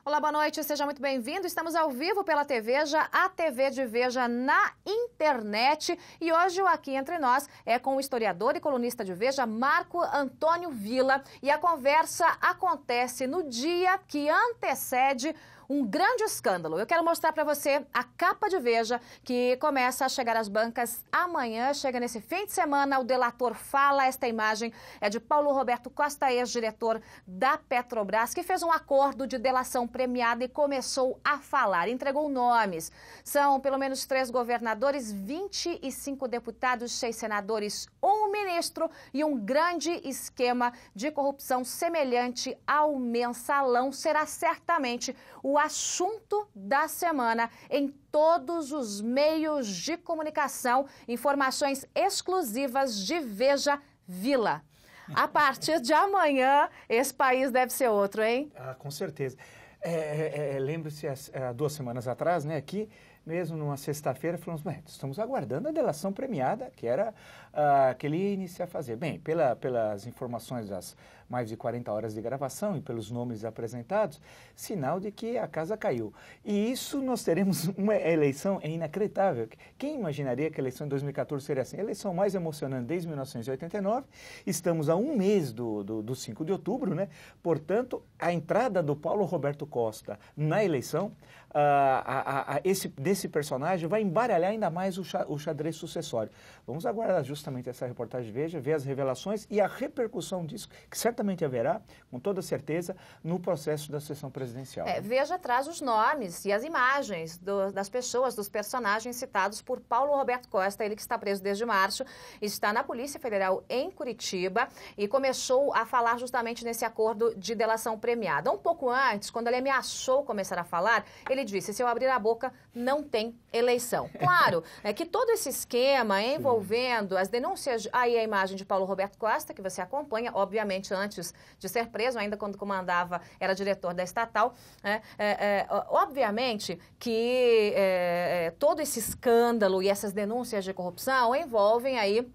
Olá, boa noite, seja muito bem-vindo. Estamos ao vivo pela TVeja, a TV de Veja na internet. E hoje o Aqui Entre Nós é com o historiador e colunista de Veja, Marco Antônio Villa. E a conversa acontece no dia que antecede um grande escândalo. Eu quero mostrar para você a capa de Veja, que começa a chegar às bancas amanhã, chega nesse fim de semana. O delator fala. Esta imagem é de Paulo Roberto Costa, ex-diretor da Petrobras, que fez um acordo de delação premiada e começou a falar. Entregou nomes. São pelo menos 3 governadores, 25 deputados, 6 senadores, 1 ministro e um grande esquema de corrupção semelhante ao mensalão. Será certamente o assunto da semana em todos os meios de comunicação. Informações exclusivas de Veja Villa. A partir de amanhã, esse país deve ser outro, hein? Com certeza. Lembre-se, há 2 semanas atrás, né, aqui, mesmo numa sexta-feira, falamos, estamos aguardando a delação premiada, que era que ele ia iniciar a fazer. Bem, pelas informações das mais de 40 horas de gravação e pelos nomes apresentados, sinal de que a casa caiu. E isso nós teremos uma eleição inacreditável. Quem imaginaria que a eleição de 2014 seria assim? A eleição mais emocionante desde 1989, estamos a 1 mês do 5 de outubro, né? Portanto, a entrada do Paulo Roberto Costa na eleição, desse personagem vai embaralhar ainda mais o xadrez sucessório. Vamos aguardar justamente essa reportagem Veja, ver as revelações e a repercussão disso, que certamente haverá, com toda certeza, no processo da sucessão presidencial. Veja traz os nomes e as imagens das pessoas, dos personagens citados por Paulo Roberto Costa, ele que está preso desde março, está na Polícia Federal em Curitiba e começou a falar justamente nesse acordo de delação premiada. Um pouco antes, quando ele ameaçou começar a falar, ele disse, se eu abrir a boca, não tem eleição. Claro, que todo esse esquema envolvendo as denúncias, aí a imagem de Paulo Roberto Costa, que você acompanha, obviamente antes de ser preso, ainda quando comandava, era diretor da estatal, obviamente que todo esse escândalo e essas denúncias de corrupção envolvem aí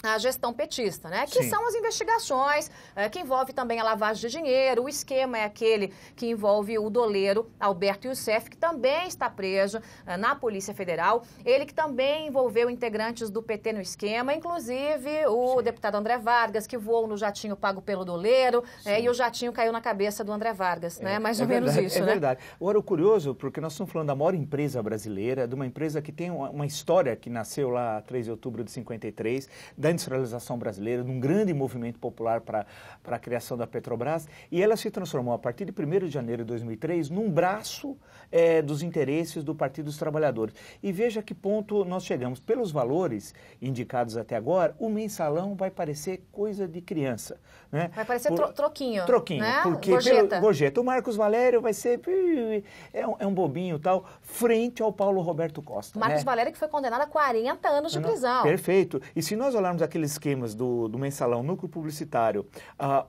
a gestão petista, né? Que são as investigações, que envolve também a lavagem de dinheiro. O esquema é aquele que envolve o doleiro Alberto Youssef, que também está preso na Polícia Federal. Ele que também envolveu integrantes do PT no esquema, inclusive o deputado André Vargas, que voou no jatinho pago pelo doleiro, e o jatinho caiu na cabeça do André Vargas, né? Mais ou menos isso, né? É verdade. Agora, o curioso, porque nós estamos falando da maior empresa brasileira, de uma empresa que tem uma história que nasceu lá 3 de outubro de 53, da industrialização brasileira, de um grande movimento popular para a criação da Petrobras, e ela se transformou, a partir de 1º de janeiro de 2003, num braço dos interesses do Partido dos Trabalhadores. E veja que ponto nós chegamos. Pelos valores indicados até agora, o mensalão vai parecer coisa de criança, né? Vai parecer troquinho. Troquinho, né? Porque gorjeta. O Marcos Valério vai ser um bobinho tal, frente ao Paulo Roberto Costa. Marcos Valério que foi condenado a 40 anos de prisão. Perfeito. E se nós olharmos aqueles esquemas do mensalão, núcleo publicitário,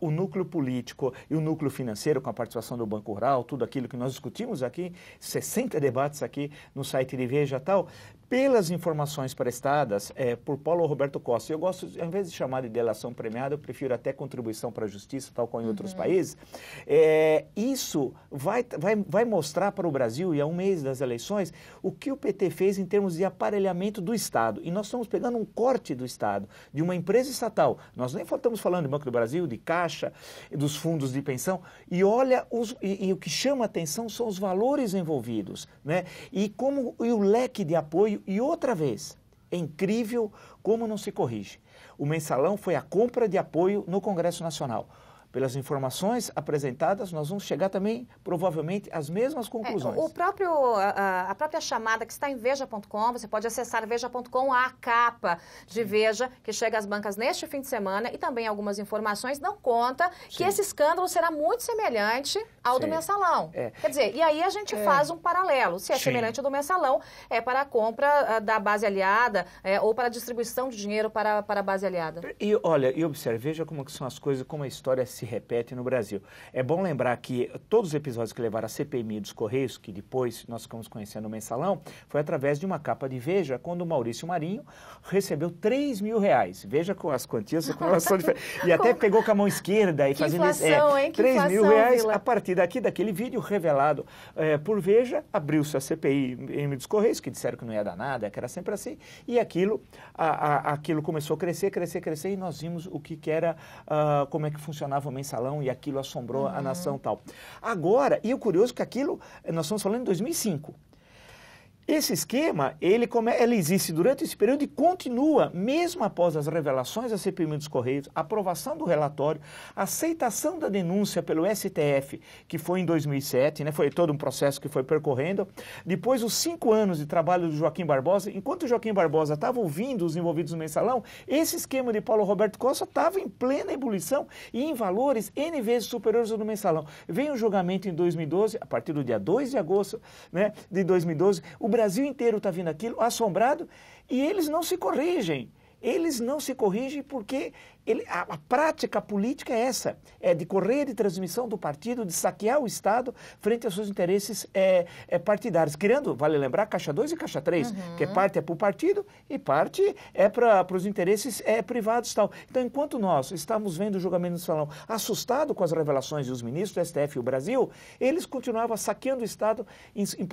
o núcleo político e o núcleo financeiro, com a participação do Banco Rural, tudo aquilo que nós discutimos aqui, 60 debates aqui no site de Veja e tal, pelas informações prestadas por Paulo Roberto Costa, eu gosto, ao invés de chamar de delação premiada, eu prefiro até contribuição para a justiça, tal como em outros países, isso vai mostrar para o Brasil, e a 1 mês das eleições, o que o PT fez em termos de aparelhamento do Estado. E nós estamos pegando um corte do Estado, de uma empresa estatal. Nós nem estamos falando de Banco do Brasil, de Caixa, dos fundos de pensão, e olha, o que chama a atenção são os valores envolvidos, né? E o leque de apoio. E outra vez, é incrível como não se corrige. O mensalão foi a compra de apoio no Congresso Nacional. Pelas informações apresentadas, nós vamos chegar também, provavelmente, às mesmas conclusões. A própria chamada que está em veja.com, você pode acessar veja.com, a capa de Veja, que chega às bancas neste fim de semana, e também algumas informações, não conta que esse escândalo será muito semelhante ao do mensalão. Quer dizer, e aí a gente faz um paralelo. Se é semelhante ao do mensalão, é para a compra da base aliada, ou para a distribuição de dinheiro para a base aliada. E olha, observe, veja como que são as coisas, como a história é se repete no Brasil. É bom lembrar que todos os episódios que levaram a CPMI dos Correios, que depois nós ficamos conhecendo o Mensalão, foi através de uma capa de Veja, quando o Maurício Marinho recebeu R$3.000. Veja com as quantias, e até pegou com a mão esquerda e fazendo inflação, hein? Que R$3.000. Vila. A partir daquele vídeo revelado por Veja, abriu-se a CPI dos Correios, que disseram que não ia dar nada, que era sempre assim, e aquilo começou a crescer, e nós vimos o que era, como é que funcionava o Mensalão, e aquilo assombrou a nação e tal. Agora, e o curioso é que aquilo, nós estamos falando em 2005. Esse esquema, ele existe durante esse período e continua, mesmo após as revelações da CPMI dos Correios, a aprovação do relatório, a aceitação da denúncia pelo STF, que foi em 2007, né, foi todo um processo que foi percorrendo. Depois, os 5 anos de trabalho do Joaquim Barbosa, enquanto o Joaquim Barbosa estava ouvindo os envolvidos no Mensalão, esse esquema de Paulo Roberto Costa estava em plena ebulição e em valores N vezes superiores ao do Mensalão. Vem o julgamento em 2012, a partir do dia 2 de agosto, né, de 2012, o Brasil inteiro está vendo aquilo assombrado e eles não se corrigem. Eles não se corrigem porque a prática política é essa, é de correr de transmissão do partido, de saquear o Estado frente aos seus interesses partidários, criando, vale lembrar, Caixa 2 e Caixa 3, que parte é para o partido e parte é para os interesses privados e tal. Então, enquanto nós estamos vendo o julgamento do Mensalão assustado com as revelações dos ministros do STF e o Brasil, eles continuavam saqueando o Estado em